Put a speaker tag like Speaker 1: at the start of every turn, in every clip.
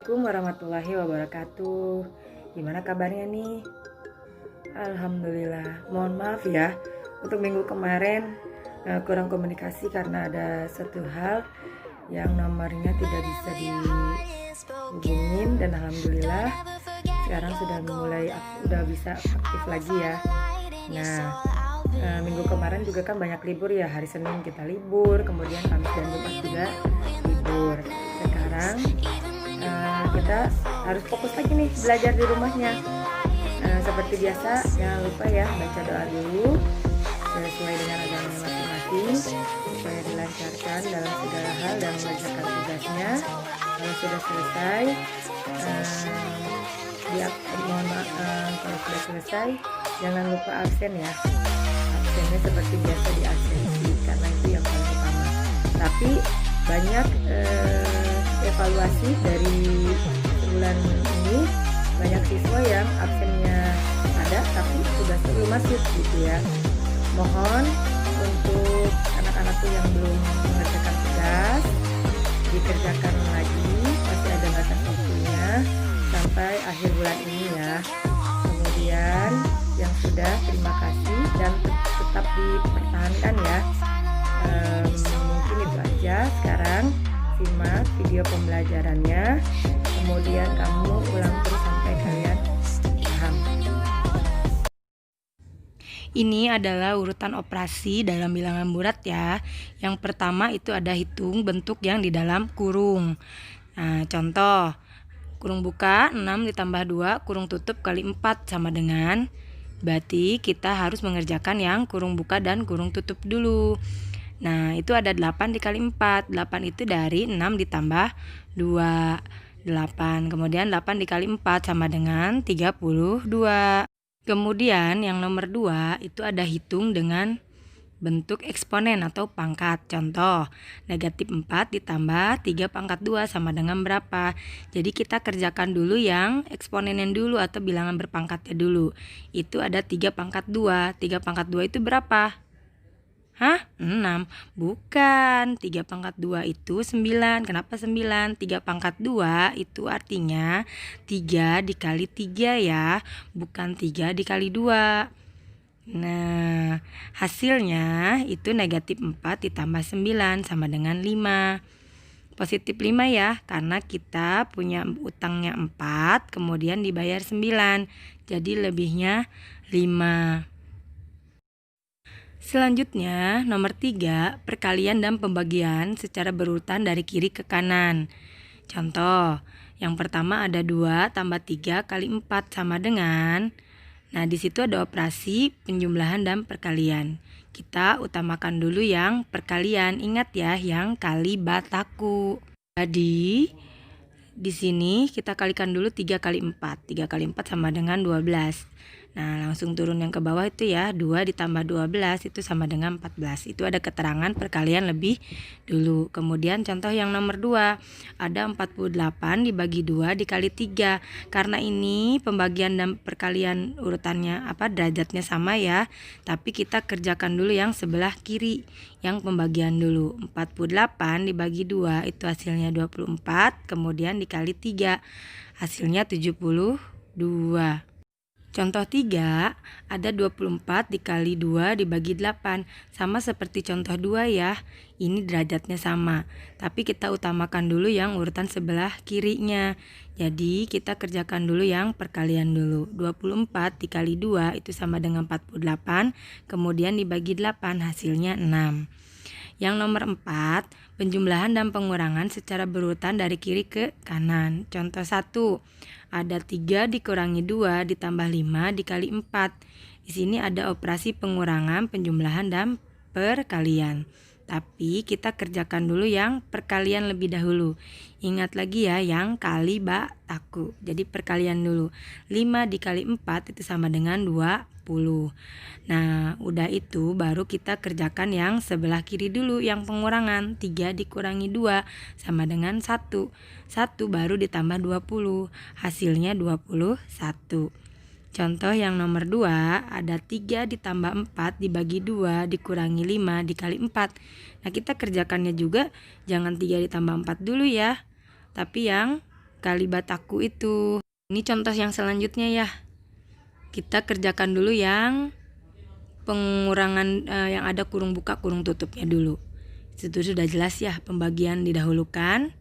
Speaker 1: Assalamualaikum warahmatullahi wabarakatuh. Gimana kabarnya nih? Alhamdulillah. Mohon maaf ya untuk minggu kemarin kurang komunikasi karena ada satu hal yang nomornya tidak bisa dihubungin, dan alhamdulillah sekarang sudah bisa aktif lagi ya. Nah, minggu kemarin juga kan banyak libur ya, hari Senin kita libur, kemudian Kamis dan Jumat juga libur. Sekarang kita harus fokus lagi nih belajar di rumahnya. Seperti biasa, jangan lupa ya baca doa dulu sesuai dengan agama masing-masing supaya dilancarkan dalam segala hal dan mengerjakan tugasnya. Kalau sudah selesai, kalau sudah selesai jangan lupa absen ya. Absennya seperti biasa di absensi karena itu yang paling utama. Tapi banyak evaluasi dari bulan ini, banyak siswa yang absennya ada tapi tugasnya belum masuk gitu ya. Mohon untuk anak-anakku yang belum mengerjakan tugas dikerjakan lagi, masih ada batas waktunya sampai akhir bulan ini ya. Kemudian yang sudah, terima kasih dan tetap dipertahankan ya. Mungkin itu aja. Sekarang simak video pembelajarannya, kemudian kamu ulang terus sampai kalian paham.
Speaker 2: Ini adalah urutan operasi dalam bilangan bulat ya. Yang pertama itu ada hitung bentuk yang di dalam kurung. Nah, contoh, kurung buka 6 ditambah 2 kurung tutup kali 4 sama dengan, berarti kita harus mengerjakan yang kurung buka dan kurung tutup dulu. Nah, itu ada 8 dikali 4. 8 itu dari 6 ditambah 2, 8. Kemudian 8 dikali 4 sama dengan 32. Kemudian yang nomor 2 itu ada hitung dengan bentuk eksponen atau pangkat. Contoh, negatif 4 ditambah 3 pangkat 2 sama dengan berapa? Jadi kita kerjakan dulu yang eksponennya dulu atau bilangan berpangkatnya dulu. Itu ada 3 pangkat 2. 3 pangkat 2 itu berapa? 6. Bukan, 3 pangkat 2 itu 9. Kenapa 9? 3 pangkat 2 itu artinya 3 dikali 3 ya, bukan 3 dikali 2. Nah, hasilnya itu negatif 4 ditambah 9 sama dengan 5. Positif 5 ya, karena kita punya utangnya 4, kemudian dibayar 9. Jadi lebihnya 5. Selanjutnya, nomor 3, perkalian dan pembagian secara berurutan dari kiri ke kanan. Contoh, yang pertama ada 2 tambah 3 kali 4 sama dengan, nah di situ ada operasi penjumlahan dan perkalian. Kita utamakan dulu yang perkalian, ingat ya yang kali bataku. Jadi, di sini kita kalikan dulu 3 kali 4. 3 kali 4 sama dengan 12. Nah, langsung turun yang ke bawah itu ya, 2 ditambah 12 itu sama dengan 14. Itu ada keterangan perkalian lebih dulu. Kemudian contoh yang nomor 2, ada 48 dibagi 2 dikali 3. Karena ini pembagian dan perkalian urutannya derajatnya sama ya, tapi kita kerjakan dulu yang sebelah kiri, yang pembagian dulu. 48 dibagi 2 itu hasilnya 24, kemudian dikali 3 hasilnya 72. Contoh 3, ada 24 dikali 2 dibagi 8. Sama seperti contoh 2 ya, ini derajatnya sama. Tapi kita utamakan dulu yang urutan sebelah kirinya. Jadi kita kerjakan dulu yang perkalian dulu. 24 dikali 2 itu sama dengan 48, kemudian dibagi 8 hasilnya 6. Yang nomor 4, penjumlahan dan pengurangan secara berurutan dari kiri ke kanan. Contoh 1, ada 3 dikurangi 2 ditambah 5 dikali 4. Di sini ada operasi pengurangan, penjumlahan, dan perkalian. Tapi kita kerjakan dulu yang perkalian lebih dahulu. Ingat lagi ya yang kali bataku. Jadi perkalian dulu. 5 dikali 4 itu sama dengan 20. Nah, udah itu baru kita kerjakan yang sebelah kiri dulu, yang pengurangan. 3 dikurangi 2 sama dengan 1. 1 baru ditambah 20. Hasilnya 21. Contoh yang nomor 2, ada 3 ditambah 4 dibagi 2 dikurangi 5 dikali 4. Nah, kita kerjakannya juga jangan 3 ditambah 4 dulu ya, tapi yang kali bataku itu. Ini contoh yang selanjutnya ya. Kita kerjakan dulu yang pengurangan yang ada kurung buka kurung tutupnya dulu. Itu sudah jelas ya, pembagian didahulukan.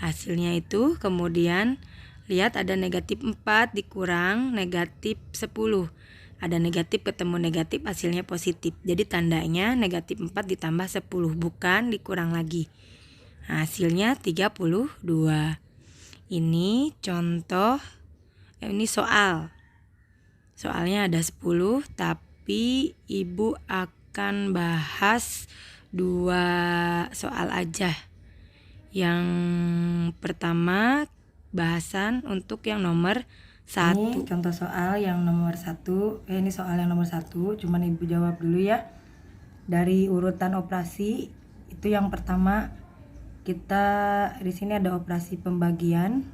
Speaker 2: Hasilnya itu kemudian lihat ada negatif 4 dikurang negatif 10. Ada negatif ketemu negatif, hasilnya positif. Jadi tandanya negatif 4 ditambah 10, bukan dikurang lagi. Hasilnya 32. Ini contoh, ini soal. Soalnya ada 10, tapi ibu akan bahas 2 soal aja. Yang pertama bahasan untuk yang nomor 1.
Speaker 1: Ini contoh soal yang nomor 1. Ini soal yang nomor 1. Cuman ibu jawab dulu ya. Dari urutan operasi itu yang pertama kita di sini ada operasi pembagian,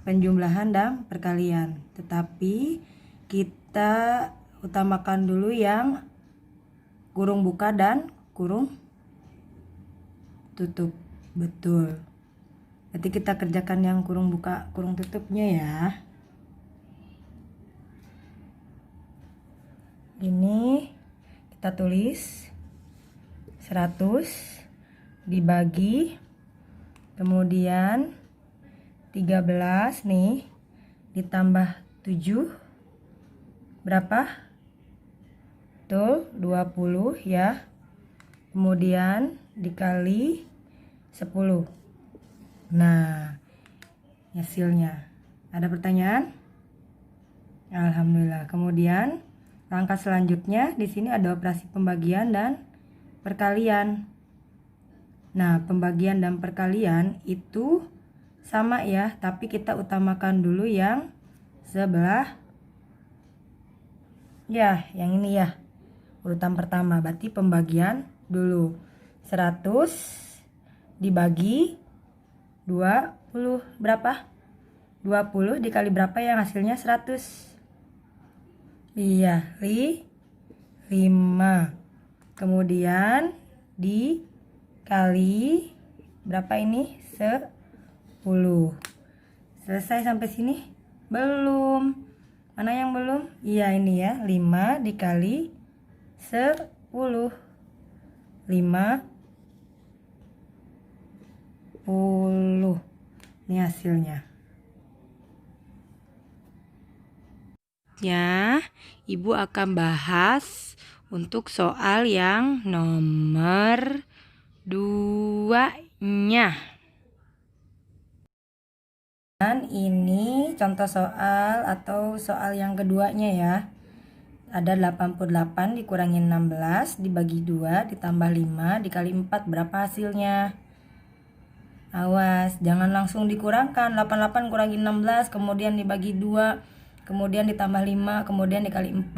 Speaker 1: penjumlahan dan perkalian. Tetapi kita utamakan dulu yang kurung buka dan kurung tutup. Betul. Berarti kita kerjakan yang kurung buka kurung tutupnya ya. Ini kita tulis 100 dibagi, kemudian 13 nih ditambah 7 berapa? Betul, 20 ya. Kemudian dikali 10. Nah, hasilnya. Ada pertanyaan? Alhamdulillah. Kemudian langkah selanjutnya di sini ada operasi pembagian dan perkalian. Nah, pembagian dan perkalian itu sama ya, tapi kita utamakan dulu yang sebelah ya, yang ini ya. Urutan pertama, berarti pembagian dulu. 100 dibagi 20 berapa? 20 dikali berapa yang hasilnya 100? Iya, 5. Kemudian dikali berapa ini? 10. Selesai sampai sini? Belum. Mana yang belum? Iya, ini ya, 5 dikali 10. 50. Ini hasilnya.
Speaker 2: Ya, ibu akan bahas untuk soal yang nomor 2-nya.
Speaker 1: Dan ini contoh soal atau soal yang keduanya ya. Ada 88 dikurangi 16 dibagi 2 ditambah 5 dikali 4 berapa hasilnya? Awas, jangan langsung dikurangkan. 88 kurangi 16 kemudian dibagi 2 kemudian ditambah 5 kemudian dikali 4.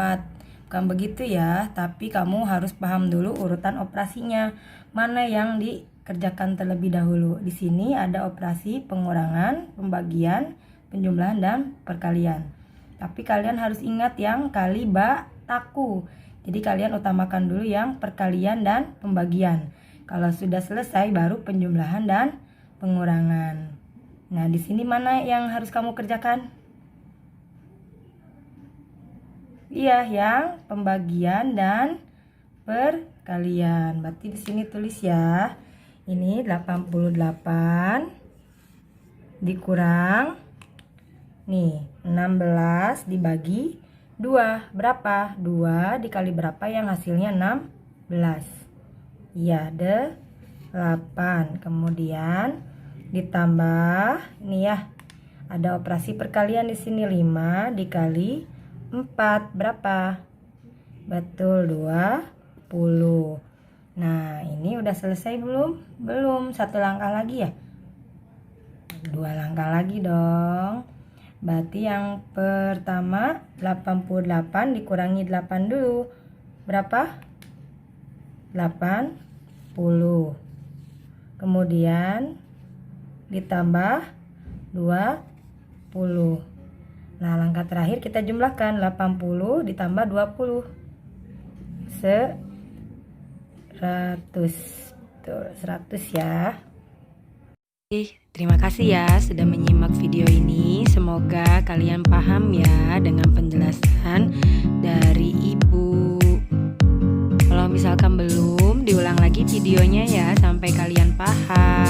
Speaker 1: Bukan begitu ya, tapi kamu harus paham dulu urutan operasinya. Mana yang dikerjakan terlebih dahulu. Di sini ada operasi pengurangan, pembagian, penjumlahan dan perkalian. Tapi kalian harus ingat yang kali bataku. Jadi kalian utamakan dulu yang perkalian dan pembagian. Kalau sudah selesai baru penjumlahan dan pengurangan. Nah, di sini mana yang harus kamu kerjakan? Iya, yang pembagian dan perkalian. Berarti di sini tulis ya. Ini 88 dikurang nih 16 dibagi 2 berapa? 2 dikali berapa yang hasilnya 16. Iya, 8. Kemudian ditambah ini ya. Ada operasi perkalian di sini 5 dikali 4 berapa? Betul, 20. Nah, ini udah selesai belum? Belum, satu langkah lagi ya. 2 langkah lagi dong. Berarti yang pertama 88 dikurangi 8 dulu. Berapa? 80. Kemudian ditambah 20. Nah, langkah terakhir kita jumlahkan 80 ditambah 20. 100. Tuh, 100 ya.
Speaker 2: Terima kasih ya sudah menyimak menyimak video ini. Semoga kalian paham ya dengan penjelasan dari Ibu. Kalau misalkan belum, diulang lagi videonya ya sampai kalian paham.